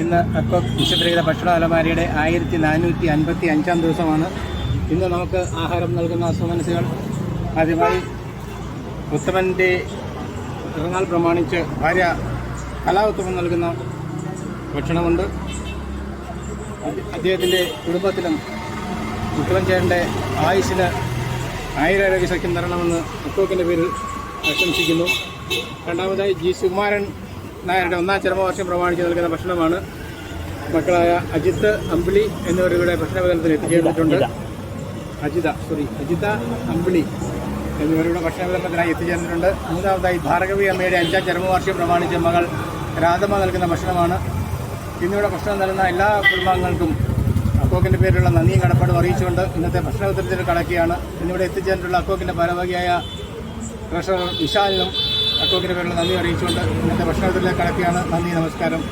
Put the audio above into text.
ഇന്ന് അക്കോക്ക് വിശുദ്ധീകൃത ഭക്ഷണ അലമാരിയുടെ 1455 ദിവസമാണ്. ഇന്ന് നമുക്ക് ആഹാരം നൽകുന്ന സുമനസുകൾ ആദ്യമായി ഉത്തമൻ്റെ പിറന്നാൾ പ്രമാണിച്ച് ഭാര്യ കലാഉത്തമൻ നൽകുന്ന ഭക്ഷണമുണ്ട്. അദ്ദേഹത്തിൻ്റെ കുടുംബത്തിലും ഉത്തമൻ ചേട്ടൻ്റെ ആയുസ്സിന് ആയുരാരോഗ്യ സഖ്യം തരണമെന്ന് അക്കോക്കിൻ്റെ പേരിൽ ആശംസിക്കുന്നു. രണ്ടാമതായി ജി സുകുമാരൻ നായരുടെ 1ാം ചരമവാർഷികം പ്രമാണിച്ച് നൽകുന്ന ഭക്ഷണമാണ്. മക്കളായ അജിത്ത്, അമ്പിളി എന്നിവരുടെ ഭക്ഷണ വിതരണത്തിന് എത്തിച്ചേർന്നിട്ടുണ്ട്. അജിത, അമ്പിളി എന്നിവരുടെ ഭക്ഷണ വിതരണത്തിനായി എത്തിച്ചേർന്നിട്ടുണ്ട്. മൂന്നാമതായി ഭാർഗവി അമ്മയുടെ 5ാം ചരമവാർഷികം പ്രമാണിച്ച് മകൾ രാധമ്മ നൽകുന്ന ഭക്ഷണമാണ്. ഇന്നിവിടെ ഭക്ഷണം നൽകുന്ന എല്ലാ കുടുംബാംഗങ്ങൾക്കും അക്കോക്കിൻ്റെ പേരിലുള്ള നന്ദിയും കടപ്പാടും അറിയിച്ചുകൊണ്ട് ഇന്നത്തെ ഭക്ഷണ വിതരണത്തിൽ കടക്കുകയാണ്. ഇന്നിവിടെ എത്തിച്ചേർന്നിട്ടുള്ള അക്കോക്കിൻ്റെ ഭാരവാഹിയായ ട്രഷറർ വിശാലിനും അക്കോക്കിൻ്റെ പേരിലുള്ള നന്ദി അറിയിച്ചുകൊണ്ട് ഇന്നത്തെ ഭക്ഷണ വിതരണത്തിൽ കടക്കുകയാണ്. നന്ദി, നമസ്കാരം.